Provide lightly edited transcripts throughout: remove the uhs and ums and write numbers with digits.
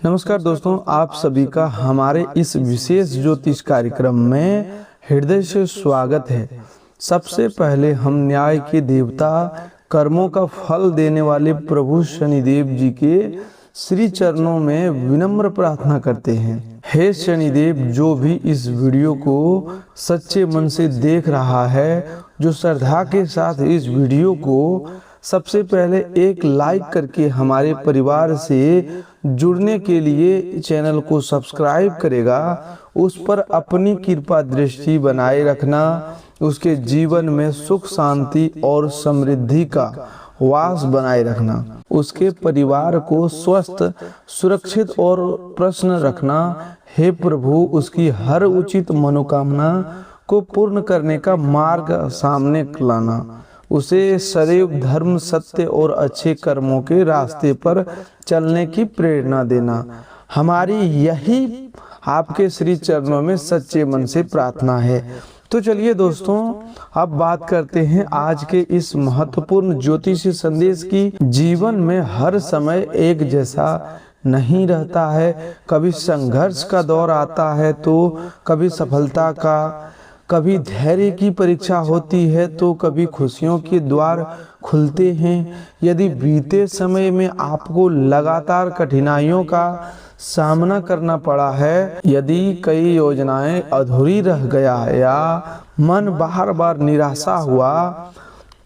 नमस्कार दोस्तों, आप सभी का हमारे इस विशेष ज्योतिष कार्यक्रम में हृदय से स्वागत है। सबसे पहले हम न्याय के देवता, कर्मों का फल देने वाले प्रभु शनिदेव जी के श्री चरणों में विनम्र प्रार्थना करते हैं। हे शनिदेव, जो भी इस वीडियो को सच्चे मन से देख रहा है, जो श्रद्धा के साथ इस वीडियो को सबसे पहले एक लाइक करके हमारे परिवार से जुड़ने के लिए चैनल को सब्सक्राइब करेगा, उस पर अपनी कृपा दृष्टि बनाए रखना, उसके जीवन में सुख शांति और समृद्धि का वास बनाए रखना, उसके परिवार को स्वस्थ, सुरक्षित और प्रसन्न रखना। हे प्रभु, उसकी हर उचित मनोकामना को पूर्ण करने का मार्ग सामने लाना, उसे सदैव धर्म, सत्य और अच्छे कर्मों के रास्ते पर चलने की प्रेरणा देना। हमारी यही आपके श्री चरणों में सच्चे मन से प्रार्थना है। तो चलिए दोस्तों, अब बात करते हैं आज के इस महत्वपूर्ण ज्योतिषीय संदेश की। जीवन में हर समय एक जैसा नहीं रहता है। कभी संघर्ष का दौर आता है तो कभी सफलता का, कभी धैर्य की परीक्षा होती है तो कभी खुशियों के द्वार खुलते हैं। यदि बीते समय में आपको लगातार कठिनाइयों का सामना करना पड़ा है, यदि कई योजनाएं अधूरी रह गया या मन बार बार निराशा हुआ,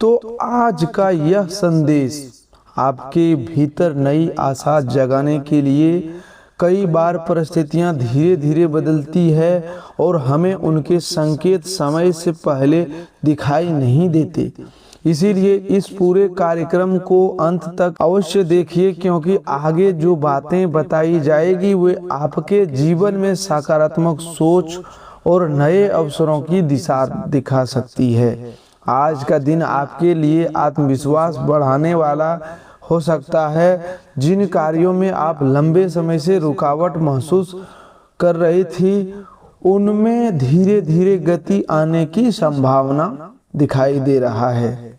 तो आज का यह संदेश आपके भीतर नई आशा जगाने के लिए। कई बार परिस्थितियां धीरे धीरे बदलती है और हमें उनके संकेत समय से पहले दिखाई नहीं देते। इसीलिए इस पूरे कार्यक्रम को अंत तक अवश्य देखिए, क्योंकि आगे जो बातें बताई जाएगी वे आपके जीवन में सकारात्मक सोच और नए अवसरों की दिशा दिखा सकती है। आज का दिन आपके लिए आत्मविश्वास बढ़ाने वाला हो सकता है। जिन कार्यों में आप लंबे समय से रुकावट महसूस कर रही थी, उनमें धीरे धीरे गति आने की संभावना दिखाई दे रहा है।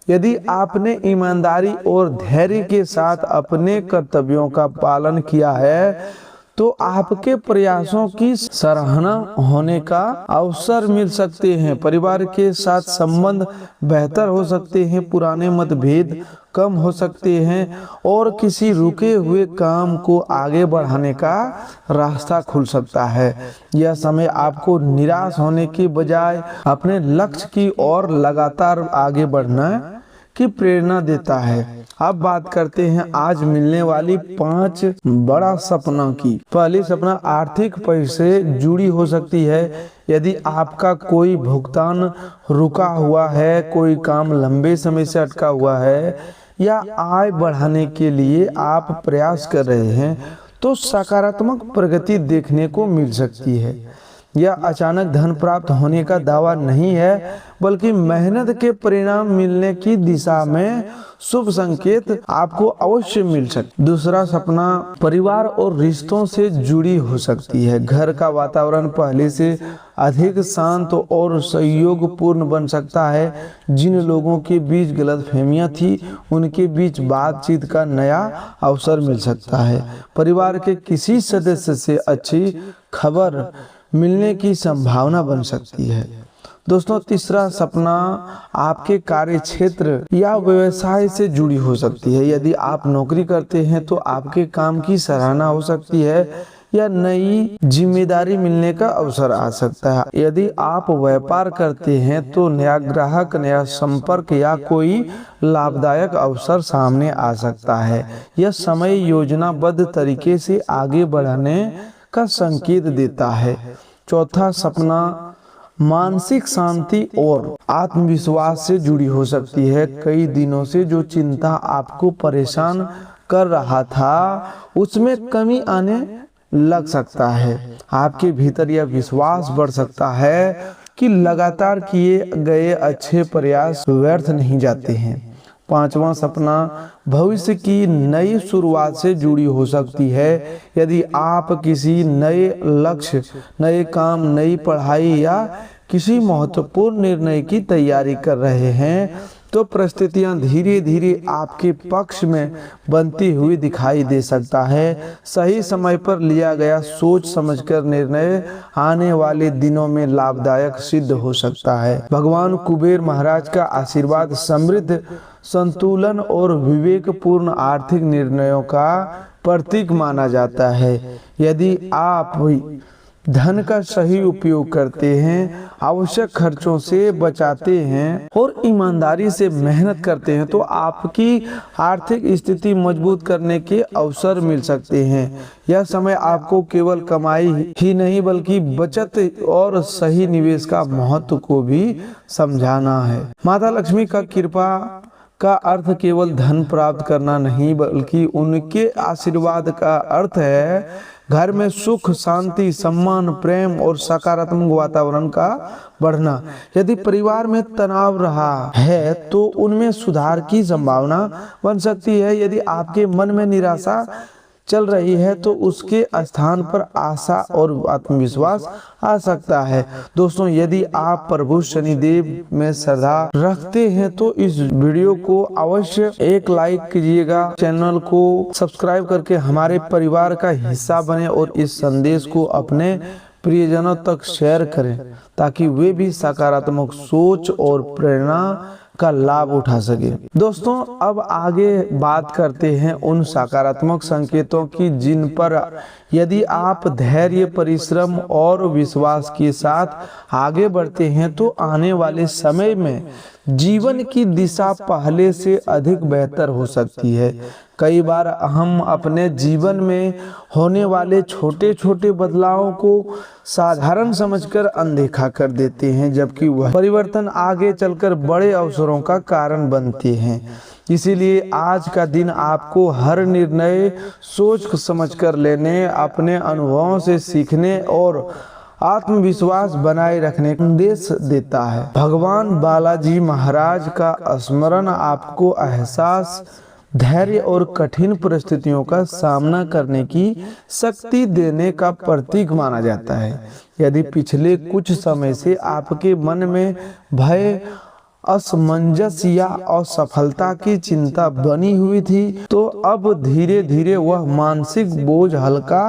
यदि आपने ईमानदारी और धैर्य के साथ अपने कर्तव्यों का पालन किया है, तो आपके प्रयासों की सराहना होने का अवसर मिल सकते हैं। परिवार के साथ संबंध बेहतर हो सकते हैं, पुराने मतभेद कम हो सकते हैं और किसी रुके हुए काम को आगे बढ़ाने का रास्ता खुल सकता है। यह समय आपको निराश होने के बजाय अपने लक्ष्य की ओर लगातार आगे बढ़ना की प्रेरणा देता है। अब बात करते हैं आज मिलने वाली 5 बड़ा सपना की। पहली सपना आर्थिक पैसे जुड़ी हो सकती है। यदि आपका कोई भुगतान रुका हुआ है, कोई काम लंबे समय से अटका हुआ है या आय बढ़ाने के लिए आप प्रयास कर रहे हैं, तो सकारात्मक प्रगति देखने को मिल सकती है। यह अचानक धन प्राप्त होने का दावा नहीं है, बल्कि मेहनत के परिणाम मिलने की दिशा में शुभ संकेत आपको अवश्य मिल सकते। दूसरा सपना परिवार और रिश्तों से जुड़ी हो सकती है। घर का वातावरण पहले से अधिक शांत और सहयोगपूर्ण बन सकता है। जिन लोगों के बीच गलतफहमियां थी, उनके बीच बातचीत का नया अवसर मिल सकता है। परिवार के किसी सदस्य से अच्छी खबर मिलने की संभावना बन सकती है। दोस्तों, तीसरा सपना आपके कार्य क्षेत्र या व्यवसाय से जुड़ी हो सकती है। यदि आप नौकरी करते हैं तो आपके काम की सराहना हो सकती है या नई जिम्मेदारी मिलने का अवसर आ सकता है। यदि आप व्यापार करते हैं तो नया ग्राहक, नया संपर्क या कोई लाभदायक अवसर सामने आ सकता है। यह समय योजनाबद्ध तरीके से आगे बढ़ाने का संकेत देता है। चौथा सपना मानसिक शांति और आत्मविश्वास से जुड़ी हो सकती है। कई दिनों से जो चिंता आपको परेशान कर रहा था, उसमें कमी आने लग सकता है। आपके भीतर यह विश्वास बढ़ सकता है कि लगातार किए गए अच्छे प्रयास व्यर्थ नहीं जाते हैं। पांचवा सपना भविष्य की नई शुरुआत से जुड़ी हो सकती है। यदि आप किसी नए लक्ष्य, नए काम, नई पढ़ाई या किसी महत्वपूर्ण निर्णय की तैयारी कर रहे हैं, तो परिस्थितियां धीरे धीरे आपके पक्ष में बनती हुई दिखाई दे सकता है। सही समय पर लिया गया सोच समझकर निर्णय आने वाले दिनों में लाभदायक सिद्ध हो सकता है। भगवान कुबेर महाराज का आशीर्वाद समृद्ध, संतुलन और विवेकपूर्ण आर्थिक निर्णयों का प्रतीक माना जाता है। यदि आप धन का सही उपयोग करते हैं, आवश्यक खर्चों से बचाते हैं और ईमानदारी से मेहनत करते हैं तो आपकी आर्थिक स्थिति मजबूत करने के अवसर मिल सकते हैं। यह समय आपको केवल कमाई ही नहीं बल्कि बचत और सही निवेश का महत्व को भी समझाना है। माता लक्ष्मी का कृपा का अर्थ केवल धन प्राप्त करना नहीं बल्कि उनके आशीर्वाद का अर्थ है घर में सुख, शांति, सम्मान, प्रेम और सकारात्मक वातावरण का बढ़ना। यदि परिवार में तनाव रहा है तो उनमें सुधार की संभावना बन सकती है। यदि आपके मन में निराशा चल रही है तो उसके स्थान पर आशा और आत्मविश्वास आ सकता है। दोस्तों, यदि आप प्रभु शनिदेव में श्रद्धा रखते हैं तो इस वीडियो को अवश्य एक लाइक कीजिएगा, चैनल को सब्सक्राइब करके हमारे परिवार का हिस्सा बने और इस संदेश को अपने प्रियजनों तक शेयर करें ताकि वे भी सकारात्मक सोच और प्रेरणा का लाभ उठा सके। दोस्तों, अब आगे बात करते हैं उन सकारात्मक संकेतों की जिन पर यदि आप धैर्य, परिश्रम और विश्वास के साथ आगे बढ़ते हैं तो आने वाले समय में जीवन की दिशा पहले से अधिक बेहतर हो सकती है। कई बार हम अपने जीवन में होने वाले छोटे छोटे बदलावों को साधारण समझकर अनदेखा कर देते हैं, जबकि वह परिवर्तन आगे चलकर बड़े अवसरों का कारण बनते हैं। इसीलिए आज का दिन आपको हर निर्णय सोच समझकर लेने, अपने अनुभवों से सीखने और आत्मविश्वास बनाए रखने का संदेश देता है। भगवान बालाजी महाराज का स्मरण आपको एहसास, धैर्य और कठिन परिस्थितियों का सामना करने की शक्ति देने का प्रतीक माना जाता है। यदि पिछले कुछ समय से आपके मन में भय, असमंजस या असफलता की चिंता बनी हुई थी तो अब धीरे धीरे वह मानसिक बोझ हल्का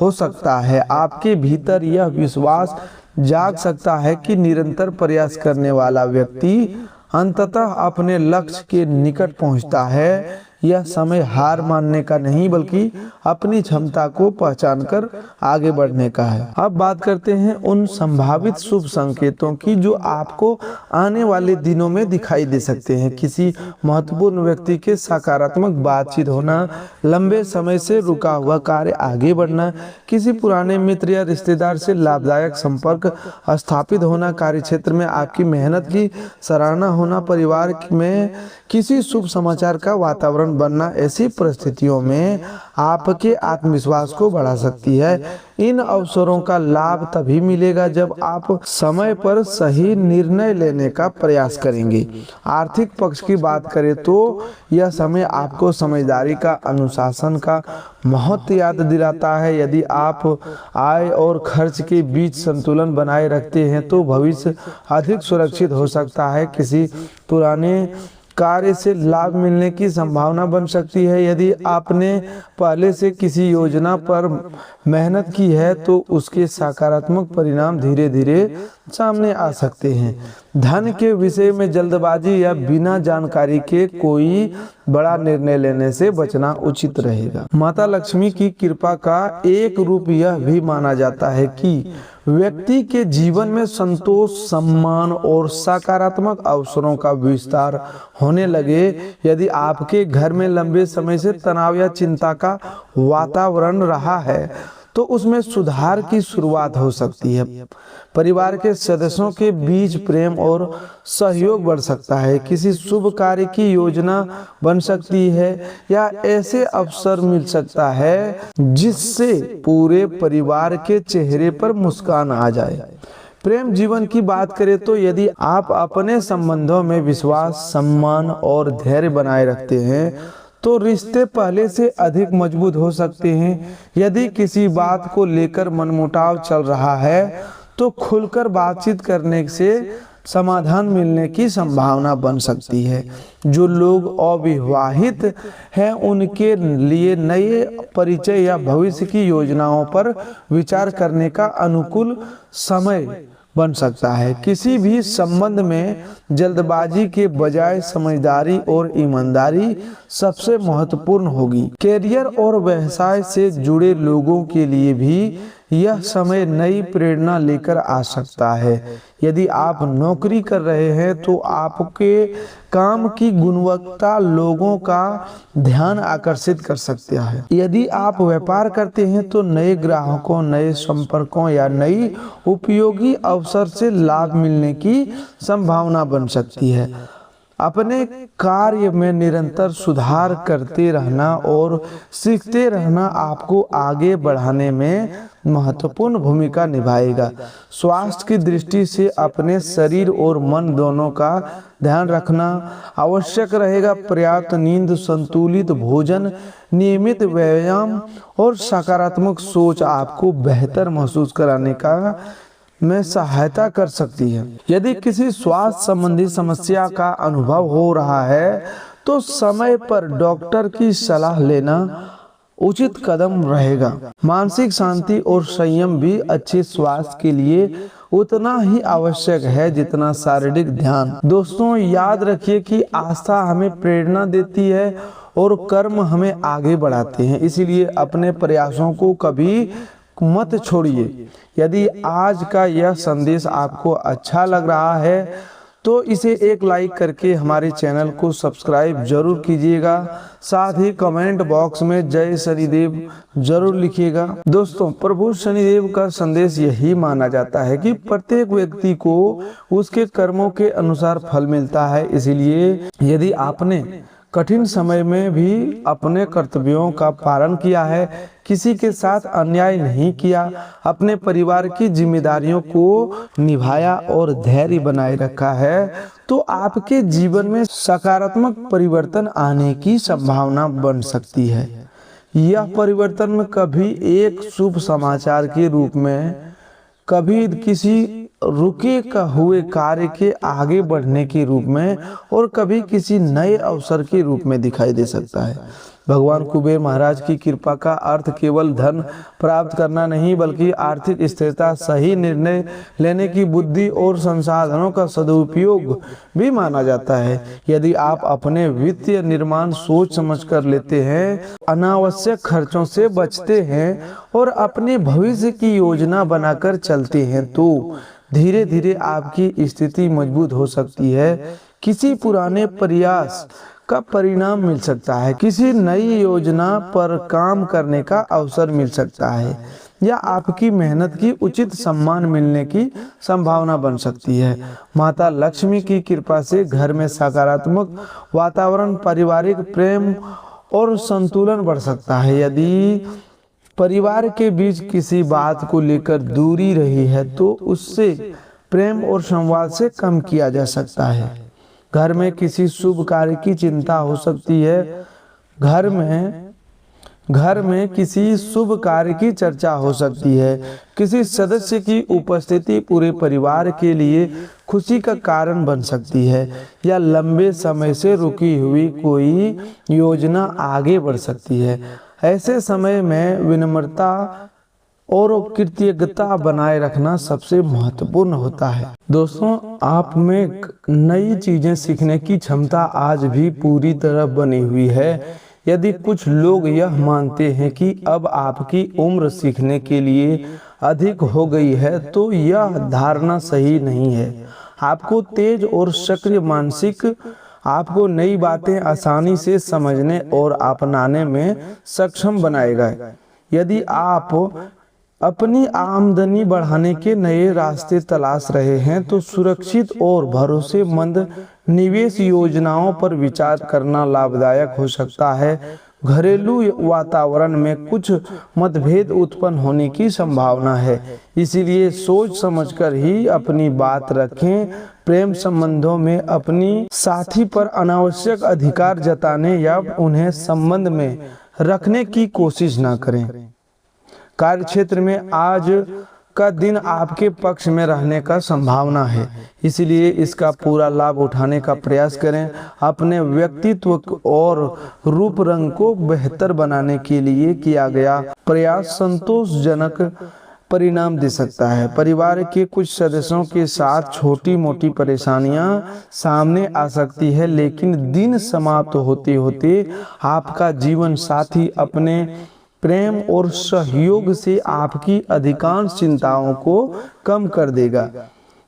हो सकता है। आपके भीतर यह विश्वास जाग सकता है कि निरंतर प्रयास करने वाला व्यक्ति अंततः अपने लक्ष्य के निकट पहुंचता है। यह समय हार मानने का नहीं बल्कि अपनी क्षमता को पहचानकर आगे बढ़ने का है। अब बात करते हैं उन संभावित शुभ संकेतों की जो आपको आने वाले दिनों में दिखाई दे सकते हैं। किसी महत्वपूर्ण व्यक्ति के सकारात्मक बातचीत होना, लंबे समय से रुका हुआ कार्य आगे बढ़ना, किसी पुराने मित्र या रिश्तेदार से लाभदायक संपर्क स्थापित होना, कार्यक्षेत्र में आपकी मेहनत की सराहना होना, परिवार में किसी शुभ समाचार का वातावरण बनना, ऐसी परिस्थितियों में आपके आत्मविश्वास को बढ़ा सकती है। इन अवसरों का लाभ तभी मिलेगा जब आप समय पर सही निर्णय लेने का प्रयास करेंगे। आर्थिक पक्ष की बात करें तो यह समय आपको समझदारी का, अनुशासन का महत्व याद दिलाता है। यदि आप आय और खर्च के बीच संतुलन बनाए रखते हैं तो भविष्य अधिक सुरक्षित हो सकता है। किसी पुराने कार्य से लाभ मिलने की संभावना बन सकती है। यदि आपने पहले से किसी योजना पर मेहनत की है तो उसके सकारात्मक परिणाम धीरे धीरे सामने आ सकते हैं। धन के विषय में जल्दबाजी या बिना जानकारी के कोई बड़ा निर्णय लेने से बचना उचित रहेगा। माता लक्ष्मी की कृपा का एक रूप यह भी माना जाता है कि व्यक्ति के जीवन में संतोष, सम्मान और सकारात्मक अवसरों का विस्तार होने लगे। यदि आपके घर में लंबे समय से तनाव या चिंता का वातावरण रहा है तो उसमें सुधार की शुरुआत हो सकती है। परिवार के सदस्यों के बीच प्रेम और सहयोग बढ़ सकता है। किसी शुभ कार्य की योजना बन सकती है या ऐसे अवसर मिल सकता है जिससे पूरे परिवार के चेहरे पर मुस्कान आ जाए। प्रेम जीवन की बात करें तो यदि आप अपने संबंधों में विश्वास, सम्मान और धैर्य बनाए रखते हैं तो रिश्ते पहले से अधिक मजबूत हो सकते हैं। यदि किसी बात को लेकर मनमुटाव चल रहा है तो खुलकर बातचीत करने से समाधान मिलने की संभावना बन सकती है। जो लोग अविवाहित हैं उनके लिए नए परिचय या भविष्य की योजनाओं पर विचार करने का अनुकूल समय बन सकता है। किसी भी संबंध में जल्दबाजी के बजाय समझदारी और ईमानदारी सबसे महत्वपूर्ण होगी। कैरियर और व्यवसाय से जुड़े लोगों के लिए भी यह समय नई प्रेरणा लेकर आ सकता है। यदि आप नौकरी कर रहे हैं तो आपके काम की गुणवत्ता लोगों का ध्यान आकर्षित कर सकता है। यदि आप व्यापार करते हैं तो नए ग्राहकों, नए संपर्कों या नई उपयोगी अवसर से लाभ मिलने की संभावना बन सकती है। अपने कार्य में निरंतर सुधार करते रहना और सीखते रहना आपको आगे बढ़ाने में महत्वपूर्ण भूमिका निभाएगा। स्वास्थ्य की दृष्टि से अपने शरीर और मन दोनों का ध्यान रखना आवश्यक रहेगा। पर्याप्त नींद, संतुलित भोजन, नियमित व्यायाम और सकारात्मक सोच आपको बेहतर महसूस कराने का में सहायता कर सकती है। यदि किसी स्वास्थ्य संबंधी समस्या का अनुभव हो रहा है तो समय पर डॉक्टर की सलाह लेना उचित कदम रहेगा। मानसिक शांति और संयम भी अच्छे स्वास्थ्य के लिए उतना ही आवश्यक है जितना शारीरिक ध्यान। दोस्तों, याद रखिए कि आस्था हमें प्रेरणा देती है और कर्म हमें आगे बढ़ाते हैं। इसीलिए अपने प्रयासों को कभी मत छोड़िए। यदि आज का यह संदेश आपको अच्छा लग रहा है तो इसे एक लाइक करके हमारे चैनल को सब्सक्राइब जरूर कीजिएगा। साथ ही कमेंट बॉक्स में जय शनिदेव जरूर लिखिएगा। दोस्तों, प्रभु शनिदेव का संदेश यही माना जाता है कि प्रत्येक व्यक्ति को उसके कर्मों के अनुसार फल मिलता है। इसीलिए यदि आपने कठिन समय में भी अपने कर्तव्यों का पालन किया है, किसी के साथ अन्याय नहीं किया, अपने परिवार की जिम्मेदारियों को निभाया और धैर्य बनाए रखा है, तो आपके जीवन में सकारात्मक परिवर्तन आने की संभावना बन सकती है। यह परिवर्तन कभी एक शुभ समाचार के रूप में, कभी किसी रुके हुए कार्य के आगे बढ़ने के रूप में और कभी किसी नए अवसर के रूप में दिखाई दे सकता है। भगवान कुबेर महाराज की कृपा का अर्थ केवल धन प्राप्त करना नहीं बल्कि आर्थिक स्थिरता, सही निर्णय लेने की बुद्धि और संसाधनों का सदुपयोग भी माना जाता है। यदि आप अपने वित्तीय निर्माण सोच समझ कर लेते हैं, अनावश्यक खर्चों से बचते हैं और अपने भविष्य की योजना बनाकर चलते हैं तो धीरे धीरे आपकी स्थिति मजबूत हो सकती है। किसी पुराने प्रयास का परिणाम मिल सकता है, किसी नई योजना पर काम करने का अवसर मिल सकता है या आपकी मेहनत की उचित सम्मान मिलने की संभावना बन सकती है। माता लक्ष्मी की कृपा से घर में सकारात्मक वातावरण, पारिवारिक प्रेम और संतुलन बढ़ सकता है। यदि परिवार के बीच किसी बात को लेकर दूरी रही है तो उससे प्रेम और संवाद से कम किया जा सकता है। घर में किसी शुभ कार्य की चिंता हो सकती है। घर में किसी शुभ कार्य की चर्चा हो सकती है। किसी सदस्य की उपस्थिति पूरे परिवार के लिए खुशी का कारण बन सकती है या लंबे समय से रुकी हुई कोई योजना आगे बढ़ सकती है। ऐसे समय में विनम्रता और कृतज्ञता बनाए रखना सबसे महत्वपूर्ण होता है। दोस्तों, आप में नई चीजें सीखने की क्षमता आज भी पूरी तरह बनी हुई है। यदि कुछ लोग यह मानते हैं कि अब आपकी उम्र सीखने के लिए अधिक हो गई है तो यह धारणा सही नहीं है। आपको तेज और सक्रिय मानसिक आपको नई बातें आसानी से समझने और अपनाने में सक्षम बनाएगा। यदि आप अपनी आमदनी बढ़ाने के नए रास्ते तलाश रहे हैं तो सुरक्षित और भरोसेमंद निवेश योजनाओं पर विचार करना लाभदायक हो सकता है। घरेलू वातावरण में कुछ मतभेद उत्पन्न होने की संभावना है, इसीलिए सोच समझकर ही अपनी बात रखें। प्रेम संबंधों में अपनी साथी पर अनावश्यक अधिकार जताने या उन्हें संबंध में रखने की कोशिश न करें। कार्य क्षेत्र में आज का दिन आपके पक्ष में रहने का संभावना है, इसलिए इसका पूरा लाभ उठाने का प्रयास करें। अपने व्यक्तित्व और रूप रंग को बेहतर बनाने के लिए किया गया प्रयास संतोषजनक परिणाम दे सकता है। परिवार के कुछ सदस्यों के साथ छोटी मोटी परेशानियां सामने आ सकती है, लेकिन दिन समाप्त होते होते आपका जीवन साथी अपने प्रेम और सहयोग से आपकी अधिकांश चिंताओं को कम कर देगा।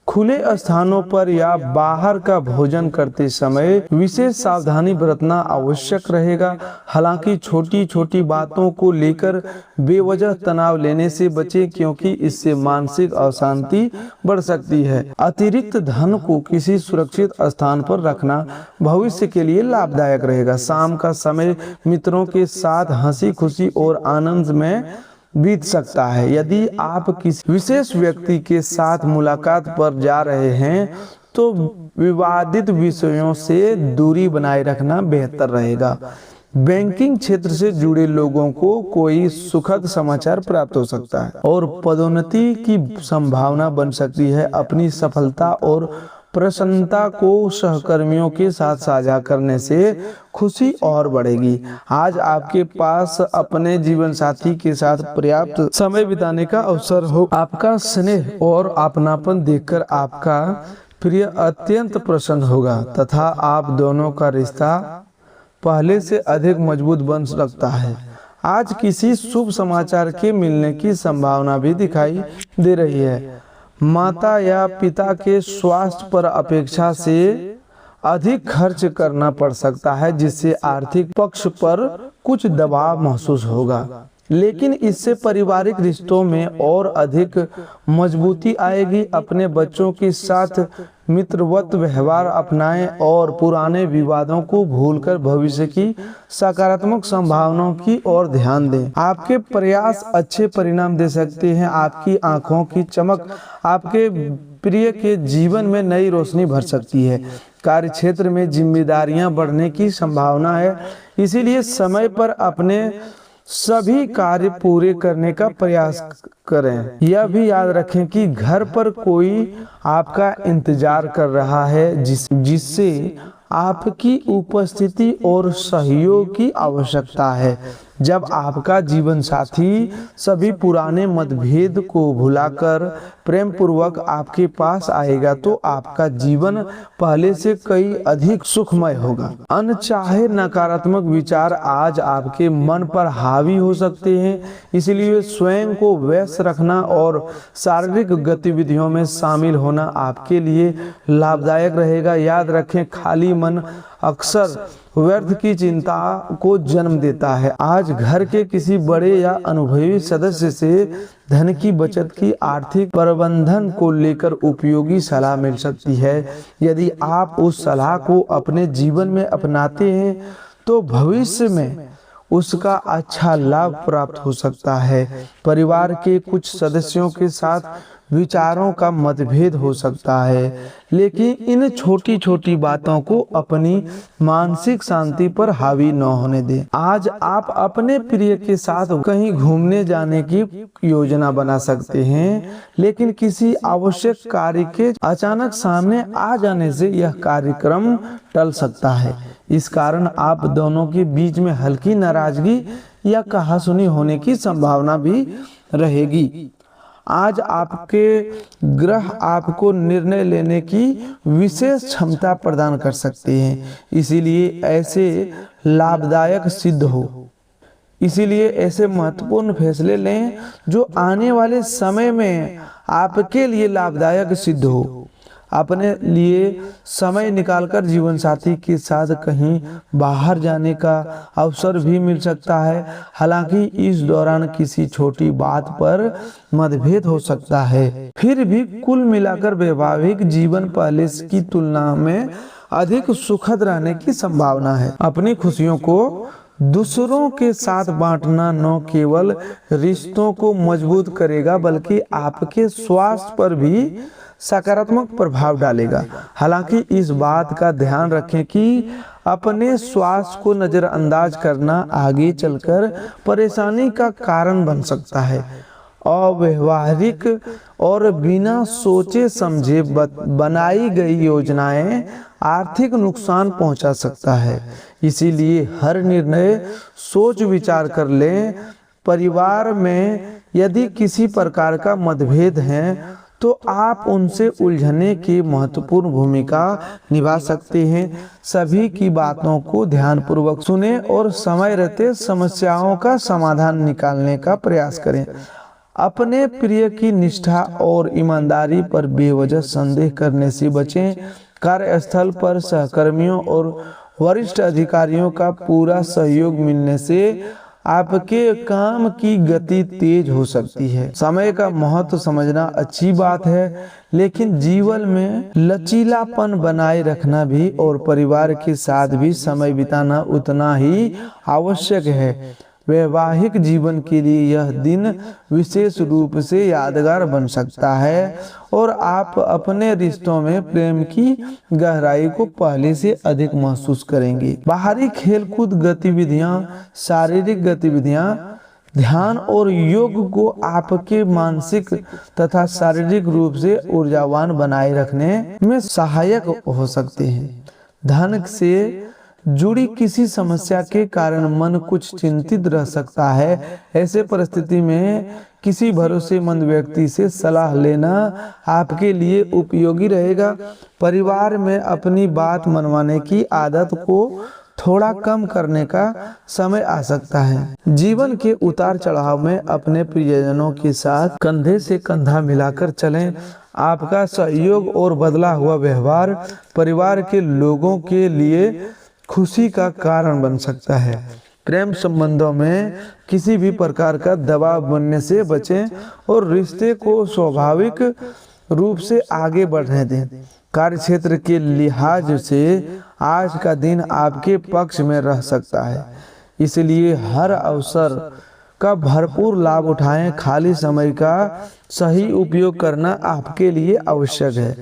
खुले स्थानों पर या बाहर का भोजन करते समय विशेष सावधानी बरतना आवश्यक रहेगा। हालांकि छोटी छोटी बातों को लेकर बेवजह तनाव लेने से बचें, क्योंकि इससे मानसिक अशांति बढ़ सकती है। अतिरिक्त धन को किसी सुरक्षित स्थान पर रखना भविष्य के लिए लाभदायक रहेगा। शाम का समय मित्रों के साथ हंसी खुशी और आनंद में बीत सकता है। यदि आप किसी विशेष व्यक्ति के साथ मुलाकात पर जा रहे हैं तो विवादित विषयों से दूरी बनाए रखना बेहतर रहेगा। बैंकिंग क्षेत्र से जुड़े लोगों को कोई सुखद समाचार प्राप्त हो सकता है और पदोन्नति की संभावना बन सकती है। अपनी सफलता और प्रसन्नता को सहकर्मियों के साथ साझा करने से खुशी और बढ़ेगी। आज आपके पास अपने जीवन साथी के साथ पर्याप्त समय बिताने का अवसर हो। आपका स्नेह और अपनापन देखकर आपका प्रिय अत्यंत प्रसन्न होगा तथा आप दोनों का रिश्ता पहले से अधिक मजबूत बन सकता है। आज किसी शुभ समाचार के मिलने की संभावना भी दिखाई दे रही है। माता या पिता के स्वास्थ्य पर अपेक्षा से अधिक खर्च करना पड़ सकता है, जिससे आर्थिक पक्ष पर कुछ दबाव महसूस होगा, लेकिन इससे पारिवारिक रिश्तों में और अधिक मजबूती आएगी। अपने बच्चों के साथ मित्रवत व्यवहार अपनाएं और पुराने विवादों को भूलकर भविष्य की सकारात्मक संभावनाओं की ओर ध्यान दें। आपके प्रयास अच्छे परिणाम दे सकते हैं। आपकी आंखों की चमक आपके प्रिय के जीवन में नई रोशनी भर सकती है। कार्य क्षेत्र में जिम्मेदारियां बढ़ने की संभावना है, इसीलिए समय पर अपने सभी कार्य पूरे करने का प्रयास करें। यह भी याद रखें कि घर पर कोई आपका इंतजार कर रहा है, जिससे आपकी उपस्थिति और सहयोग की आवश्यकता है। जब आपका जीवन साथी सभी पुराने मतभेद को भुलाकर प्रेम पूर्वक आपके पास आएगा तो आपका जीवन पहले से कई अधिक सुखमय होगा। अनचाहे नकारात्मक विचार आज आपके मन पर हावी हो सकते हैं, इसलिए स्वयं को व्यस्त रखना और शारीरिक गतिविधियों में शामिल होना आपके लिए लाभदायक रहेगा। याद रखें, खाली मन अक्सर व्यर्थ की चिंता को जन्म देता है। आज घर के किसी बड़े या अनुभवी सदस्य से धन की बचत की आर्थिक प्रबंधन को लेकर उपयोगी सलाह मिल सकती है। यदि आप उस सलाह को अपने जीवन में अपनाते हैं तो भविष्य में उसका अच्छा लाभ प्राप्त हो सकता है। परिवार के कुछ सदस्यों के साथ विचारों का मतभेद हो सकता है, लेकिन इन छोटी छोटी बातों को अपनी मानसिक शांति पर हावी न होने दें। आज आप अपने प्रिय के साथ कहीं घूमने जाने की योजना बना सकते हैं, लेकिन किसी आवश्यक कार्य के अचानक सामने आ जाने से यह कार्यक्रम टल सकता है। इस कारण आप दोनों के बीच में हल्की नाराजगी या कहासुनी होने की संभावना भी रहेगी। आज आपके ग्रह आपको निर्णय लेने की विशेष क्षमता प्रदान कर सकते हैं, इसीलिए ऐसे महत्वपूर्ण फैसले लें जो आने वाले समय में आपके लिए लाभदायक सिद्ध हो। अपने लिए समय निकालकर जीवन साथी के साथ कहीं बाहर जाने का अवसर भी मिल सकता है। हालांकि इस दौरान किसी छोटी बात पर मतभेद हो सकता है, फिर भी कुल मिलाकर वैवाहिक जीवन पहले की तुलना में अधिक सुखद रहने की संभावना है। अपनी खुशियों को दूसरों के साथ बांटना न केवल रिश्तों को मजबूत करेगा बल्कि आपके स्वास्थ्य पर भी सकारात्मक प्रभाव डालेगा। हालांकि इस बात का ध्यान रखें कि अपने स्वास्थ्य को नजरअंदाज करना आगे चलकर परेशानी का कारण बन सकता है अव्यवहारिक और बिना सोचे समझे बनाई गई योजनाएं आर्थिक नुकसान पहुंचा सकता है। इसीलिए हर निर्णय सोच विचार कर लें। परिवार में यदि किसी प्रकार का मतभेद है तो आप उनसे उलझने की महत्वपूर्ण भूमिका निभा सकते हैं। सभी की बातों को ध्यानपूर्वक सुनें और समय रहते समस्याओं का समाधान निकालने का प्रयास करें। अपने प्रिय की निष्ठा और ईमानदारी पर बेवजह संदेह करने से बचें। कार्यस्थल पर सहकर्मियों और वरिष्ठ अधिकारियों का पूरा सहयोग मिलने से आपके काम की गति तेज हो सकती है। समय का महत्व समझना अच्छी बात है, लेकिन जीवन में लचीलापन बनाए रखना भी और परिवार के साथ भी समय बिताना उतना ही आवश्यक है। वैवाहिक जीवन के लिए यह दिन विशेष रूप से यादगार बन सकता है और आप अपने रिश्तों में प्रेम की गहराई को पहले से अधिक महसूस करेंगे। बाहरी खेलकूद गतिविधियां, शारीरिक गतिविधियां, ध्यान और योग को आपके मानसिक तथा शारीरिक रूप से ऊर्जावान बनाए रखने में सहायक हो सकते हैं। धन से जुड़ी किसी समस्या के कारण मन कुछ चिंतित रह सकता है। ऐसे परिस्थिति में किसी भरोसेमंद व्यक्ति से सलाह लेना आपके लिए उपयोगी रहेगा। परिवार में अपनी बात मनवाने की आदत को थोड़ा कम करने का समय आ सकता है। जीवन के उतार चढ़ाव में अपने प्रियजनों के साथ कंधे से कंधा मिलाकर चलें। आपका सहयोग और बदला हुआ व्यवहार परिवार के लोगों के लिए खुशी का कारण बन सकता है। प्रेम संबंधों में किसी भी प्रकार का दबाव बनने से बचें और रिश्ते को स्वाभाविक रूप से आगे बढ़ने दें। कार्यक्षेत्र के लिहाज से आज का दिन आपके पक्ष में रह सकता है, इसलिए हर अवसर का भरपूर लाभ उठाएं। खाली समय का सही उपयोग करना आपके लिए आवश्यक है,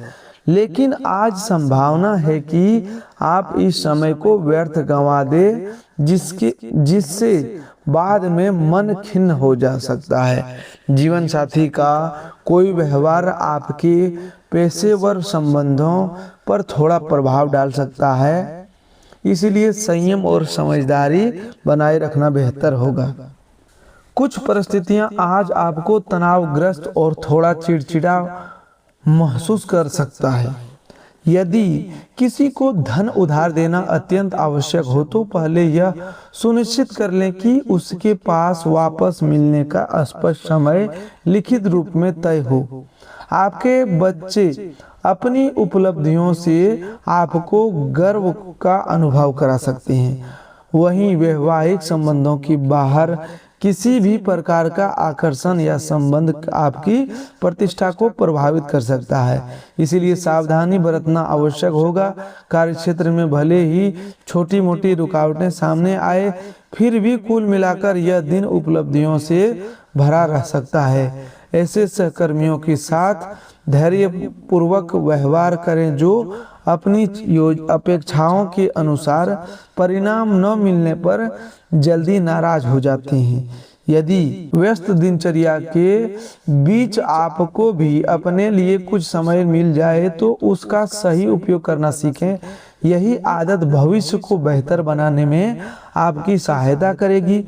लेकिन आज संभावना है कि आप इस समय को व्यर्थ गंवा दें, जिससे बाद में मन खिन्न हो जा सकता है। जीवन साथी का कोई व्यवहार आपके पेशेवर संबंधों पर थोड़ा प्रभाव डाल सकता है, इसलिए संयम और समझदारी बनाए रखना बेहतर होगा। कुछ परिस्थितियां आज आपको तनावग्रस्त और थोड़ा चिड़चिड़ा महसूस कर सकता है। यदि किसी को धन उधार देना अत्यंत आवश्यक हो तो पहले यह सुनिश्चित कर लें कि उसके पास वापस मिलने का स्पष्ट समय लिखित रूप में तय हो। आपके बच्चे अपनी उपलब्धियों से आपको गर्व का अनुभव करा सकते हैं। वहीं वैवाहिक संबंधों की बाहर किसी भी प्रकार का आकर्षण या संबंध आपकी प्रतिष्ठा को प्रभावित कर सकता है, इसलिए सावधानी बरतना आवश्यक होगा। कार्यक्षेत्र में भले ही छोटी मोटी रुकावटें सामने आए, फिर भी कुल मिलाकर यह दिन उपलब्धियों से भरा रह सकता है। ऐसे सहकर्मियों के साथ धैर्यपूर्वक व्यवहार करें जो अपनी अपेक्षाओं के अनुसार परिणाम न मिलने पर जल्दी नाराज हो जाते हैं। यदि व्यस्त दिनचर्या के बीच आपको भी अपने लिए कुछ समय मिल जाए तो उसका सही उपयोग करना सीखें। यही आदत भविष्य को बेहतर बनाने में आपकी सहायता करेगी।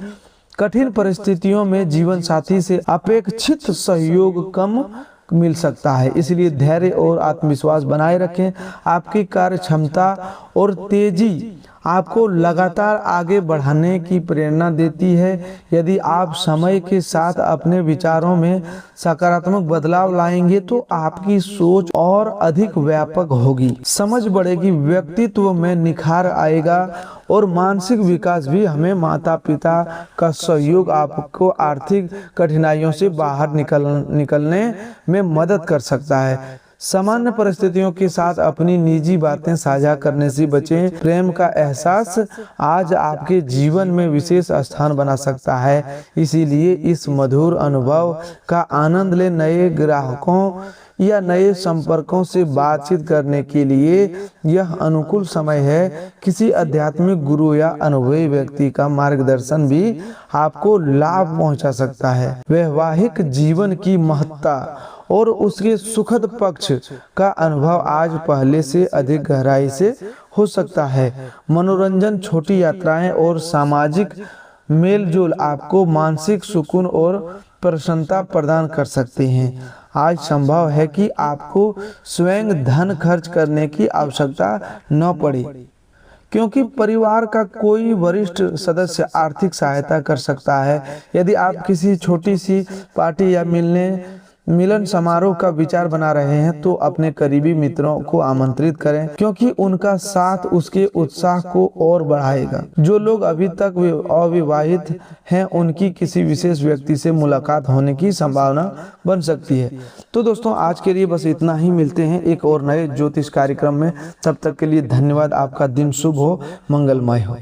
कठिन परिस्थितियों में जीवन साथी से अपेक्षित सहयोग कम मिल सकता है, इसलिए धैर्य और आत्मविश्वास बनाए रखें। आपकी कार्य क्षमता और तेजी आपको लगातार आगे बढ़ाने की प्रेरणा देती है। यदि आप समय के साथ अपने विचारों में सकारात्मक बदलाव लाएंगे तो आपकी सोच और अधिक व्यापक होगी, समझ बढ़ेगी, व्यक्तित्व में निखार आएगा और मानसिक विकास भी। हमें माता पिता का सहयोग आपको आर्थिक कठिनाइयों से बाहर निकलने में मदद कर सकता है। सामान्य परिस्थितियों के साथ अपनी निजी बातें साझा करने से बचें। प्रेम का एहसास आज आपके जीवन में विशेष स्थान बना सकता है, इसीलिए इस मधुर अनुभव का आनंद लें। नए ग्राहकों या नए संपर्कों से बातचीत करने के लिए यह अनुकूल समय है। किसी आध्यात्मिक गुरु या अनुभवी व्यक्ति का मार्गदर्शन भी आपको लाभ पहुंचा सकता है। वैवाहिक जीवन की महत्ता और उसके सुखद पक्ष का अनुभव आज पहले से अधिक गहराई से हो सकता है। मनोरंजन, छोटी यात्राएं और सामाजिक मेलजोल आपको मानसिक सुकून और प्रसन्नता प्रदान कर सकते हैं। आज संभव है कि आपको स्वयं धन खर्च करने की आवश्यकता न पड़े, क्योंकि परिवार का कोई वरिष्ठ सदस्य आर्थिक सहायता कर सकता है। यदि आप किसी छोटी सी पार्टी या मिलन समारोह का विचार बना रहे हैं तो अपने करीबी मित्रों को आमंत्रित करें, क्योंकि उनका साथ उसके उत्साह को और बढ़ाएगा। जो लोग अभी तक अविवाहित हैं उनकी किसी विशेष व्यक्ति से मुलाकात होने की संभावना बन सकती है। तो दोस्तों, आज के लिए बस इतना ही। मिलते हैं एक और नए ज्योतिष कार्यक्रम में। तब तक के लिए धन्यवाद। आपका दिन शुभ हो, मंगलमय हो।